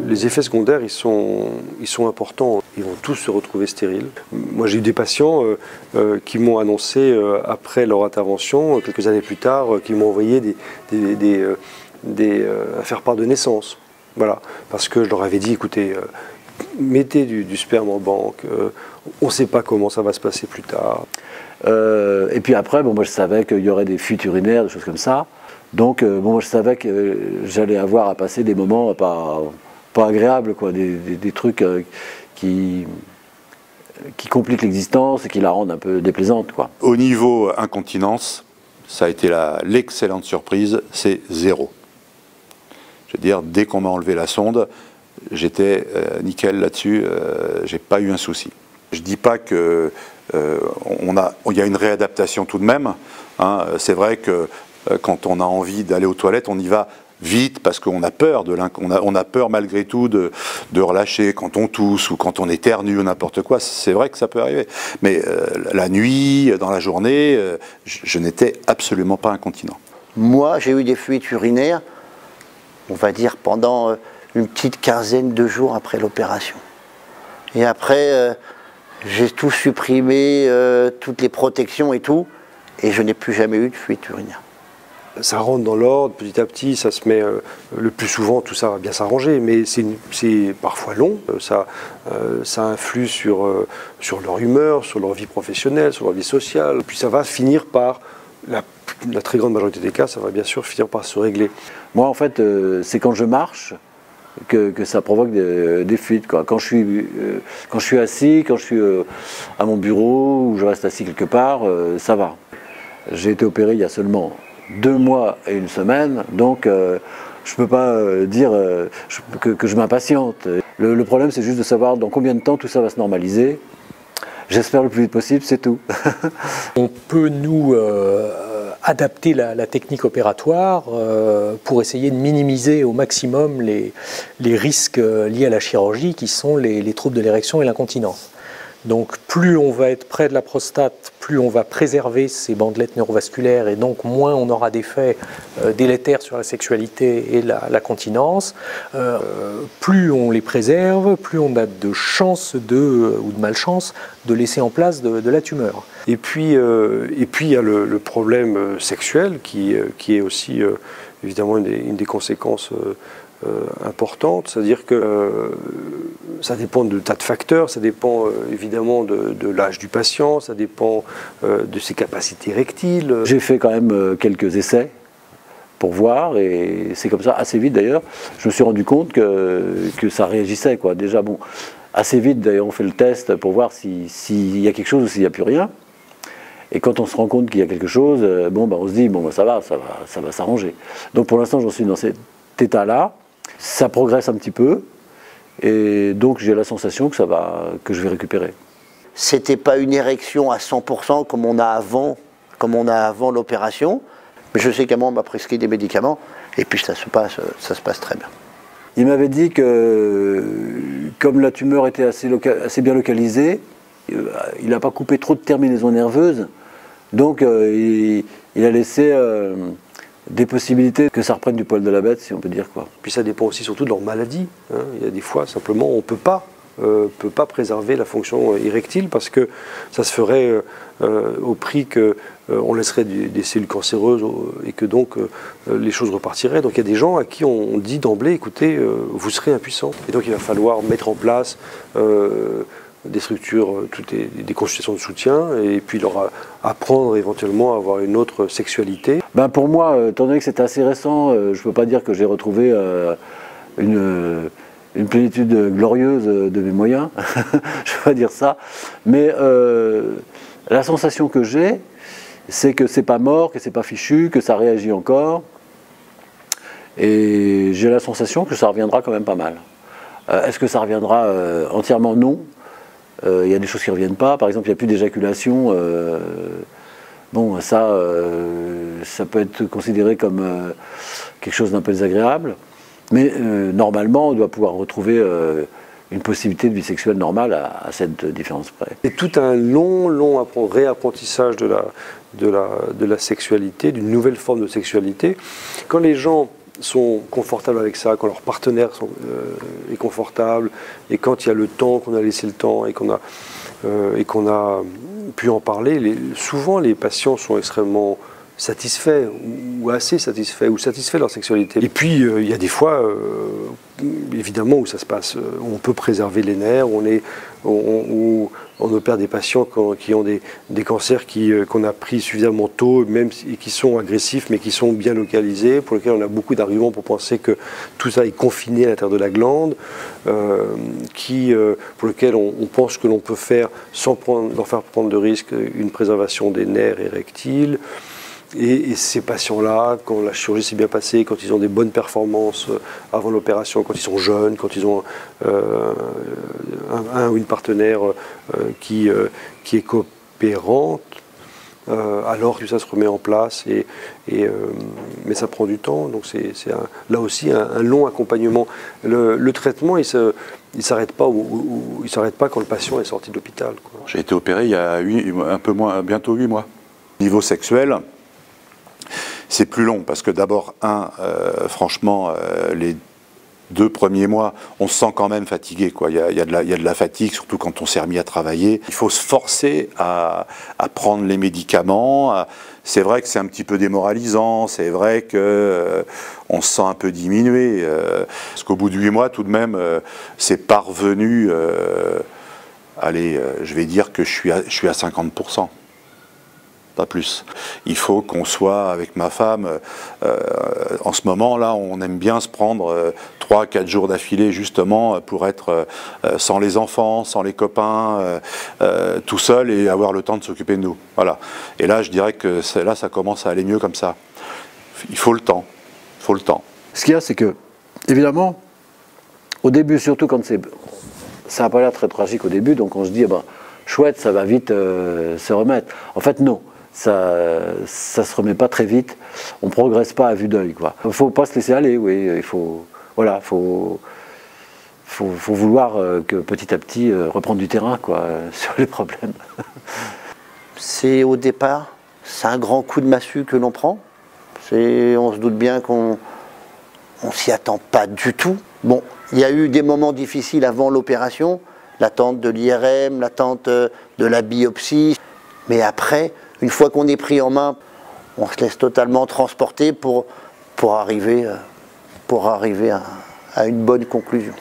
Les effets secondaires, ils sont importants. Ils vont tous se retrouver stériles. Moi, j'ai eu des patients qui m'ont annoncé, après leur intervention, quelques années plus tard, qu'ils m'ont envoyé un faire-part de naissance. Voilà. Parce que je leur avais dit, écoutez, mettez du sperme en banque, on ne sait pas comment ça va se passer plus tard. Et puis après, bon, moi je savais qu'il y aurait des fuites urinaires, des choses comme ça. Donc bon, moi je savais que j'allais avoir à passer des moments pas agréables, quoi, des trucs qui compliquent l'existence et qui la rendent un peu déplaisante, quoi. Au niveau incontinence, ça a été l'excellente surprise, c'est 0. Je veux dire, dès qu'on m'a enlevé la sonde, j'étais nickel là-dessus, j'ai pas eu un souci. Je dis pas que il y a une réadaptation tout de même, hein. C'est vrai que quand on a envie d'aller aux toilettes, on y va vite parce qu'on a peur on a peur malgré tout de relâcher quand on tousse ou quand on éternue ou n'importe quoi. C'est vrai que ça peut arriver. Mais la nuit, dans la journée, je n'étais absolument pas incontinent. Moi, j'ai eu des fuites urinaires, on va dire, pendant une petite quinzaine de jours après l'opération. Et après, j'ai tout supprimé, toutes les protections et tout, et je n'ai plus jamais eu de fuite urinaire. Ça rentre dans l'ordre, petit à petit, ça se met, le plus souvent, tout ça va bien s'arranger, mais c'est parfois long, ça influe sur leur humeur, sur leur vie professionnelle, sur leur vie sociale, puis ça va finir par, la très grande majorité des cas, ça va bien sûr finir par se régler. Moi en fait, c'est quand je marche que ça provoque des fuites, quoi. Quand je suis assis, quand je suis à mon bureau, ou je reste assis quelque part, ça va. J'ai été opéré il y a seulement 2 mois et 1 semaine, donc je ne peux pas dire que je m'impatiente. Le problème, c'est juste de savoir dans combien de temps tout ça va se normaliser. J'espère le plus vite possible, c'est tout. On peut nous adapter la technique opératoire pour essayer de minimiser au maximum les risques liés à la chirurgie, qui sont les troubles de l'érection et l'incontinence. Donc plus on va être près de la prostate, plus on va préserver ces bandelettes neurovasculaires et donc moins on aura d'effets délétères sur la sexualité et la continence. Plus on les préserve, plus on a de chances ou de malchance de laisser en place de la tumeur. Et puis il y a le problème sexuel qui est aussi évidemment une des conséquences importante, c'est-à-dire que ça dépend de tas de facteurs, ça dépend évidemment de l'âge du patient, ça dépend de ses capacités érectiles. J'ai fait quand même quelques essais pour voir, et c'est comme ça, assez vite d'ailleurs, je me suis rendu compte que ça réagissait, quoi. Déjà, bon, assez vite d'ailleurs on fait le test pour voir s'il y a quelque chose ou s'il n'y a plus rien. Et quand on se rend compte qu'il y a quelque chose, bon, on se dit, bon, ça va s'arranger. Donc pour l'instant j'en suis dans cet état-là. Ça progresse un petit peu, et donc j'ai la sensation que je vais récupérer. C'était pas une érection à 100% comme on a avant l'opération, mais je sais qu'à moi on m'a prescrit des médicaments, et puis ça se passe très bien. Il m'avait dit que, comme la tumeur était assez bien localisée, il n'a pas coupé trop de terminaisons nerveuses, donc il a laissé des possibilités que ça reprenne du poil de la bête, si on peut dire, quoi. Puis ça dépend aussi surtout de leur maladie, hein. Il y a des fois, simplement, on ne peut pas préserver la fonction érectile parce que ça se ferait au prix qu'on laisserait des cellules cancéreuses et que donc les choses repartiraient. Donc il y a des gens à qui on dit d'emblée, écoutez, vous serez impuissant. Et donc il va falloir mettre en place des structures, des consultations de soutien, et puis leur apprendre éventuellement à avoir une autre sexualité. Pour moi, étant donné que c'est assez récent, je ne peux pas dire que j'ai retrouvé une plénitude glorieuse de mes moyens, je ne peux pas dire ça, mais la sensation que j'ai, c'est que c'est pas mort, que c'est pas fichu, que ça réagit encore, et j'ai la sensation que ça reviendra quand même pas mal. Est-ce que ça reviendra entièrement? Non. Il y a des choses qui ne reviennent pas, par exemple il n'y a plus d'éjaculation, bon ça peut être considéré comme quelque chose d'un peu désagréable, mais normalement on doit pouvoir retrouver une possibilité de vie sexuelle normale à cette différence près. C'est tout un long réapprentissage de la sexualité, d'une nouvelle forme de sexualité. Quand les gens sont confortables avec ça, quand leur partenaire est confortable, et quand il y a le temps, qu'on a laissé le temps, et qu'on a pu en parler, souvent les patients sont extrêmement satisfaits, ou assez satisfaits, ou satisfaits de leur sexualité. Et puis, il y a des fois, évidemment, où ça se passe, où on peut préserver les nerfs, où on opère des patients qui ont des cancers qu'on a pris suffisamment tôt, même et qui sont agressifs, mais qui sont bien localisés, pour lesquels on a beaucoup d'arguments pour penser que tout ça est confiné à l'intérieur de la glande, pour lesquels on pense que l'on peut faire, sans leur faire prendre de risque, une préservation des nerfs érectiles. Et ces patients-là, quand la chirurgie s'est bien passée, quand ils ont des bonnes performances avant l'opération, quand ils sont jeunes, quand ils ont un ou une partenaire qui est coopérante, alors que ça se remet en place, mais ça prend du temps, donc c'est là aussi un long accompagnement. Le traitement, il ne s'arrête pas, quand le patient est sorti de l'hôpital. J'ai été opéré il y a bientôt 8 mois. Niveau sexuel, c'est plus long parce que d'abord, franchement, les 2 premiers mois, on se sent quand même fatigué, quoi. Il y a de la fatigue, surtout quand on s'est remis à travailler. Il faut se forcer à prendre les médicaments. C'est vrai que c'est un petit peu démoralisant, c'est vrai qu'on se sent un peu diminué. Parce qu'au bout de 8 mois, tout de même, c'est parvenu. Allez, je vais dire que je suis à 50%. Pas plus. Il faut qu'on soit avec ma femme, en ce moment-là, on aime bien se prendre 3 à 4 jours d'affilée justement pour être sans les enfants, sans les copains, tout seul et avoir le temps de s'occuper de nous. Voilà. Et là, je dirais que là, ça commence à aller mieux comme ça. Il faut le temps. Il faut le temps. Ce qu'il y a, c'est que, évidemment, au début, surtout quand ça n'a pas l'air très tragique au début, donc on se dit, chouette, ça va vite se remettre. En fait, non. Ça se remet pas très vite, on ne progresse pas à vue d'œil. Il ne faut pas se laisser aller, oui. Il faut vouloir que petit à petit reprendre du terrain sur les problèmes. C'est au départ, c'est un grand coup de massue que l'on prend. On se doute bien qu'on ne s'y attend pas du tout. Bon, il y a eu des moments difficiles avant l'opération, l'attente de l'IRM, l'attente de la biopsie, mais après, une fois qu'on est pris en main, on se laisse totalement transporter pour arriver à une bonne conclusion.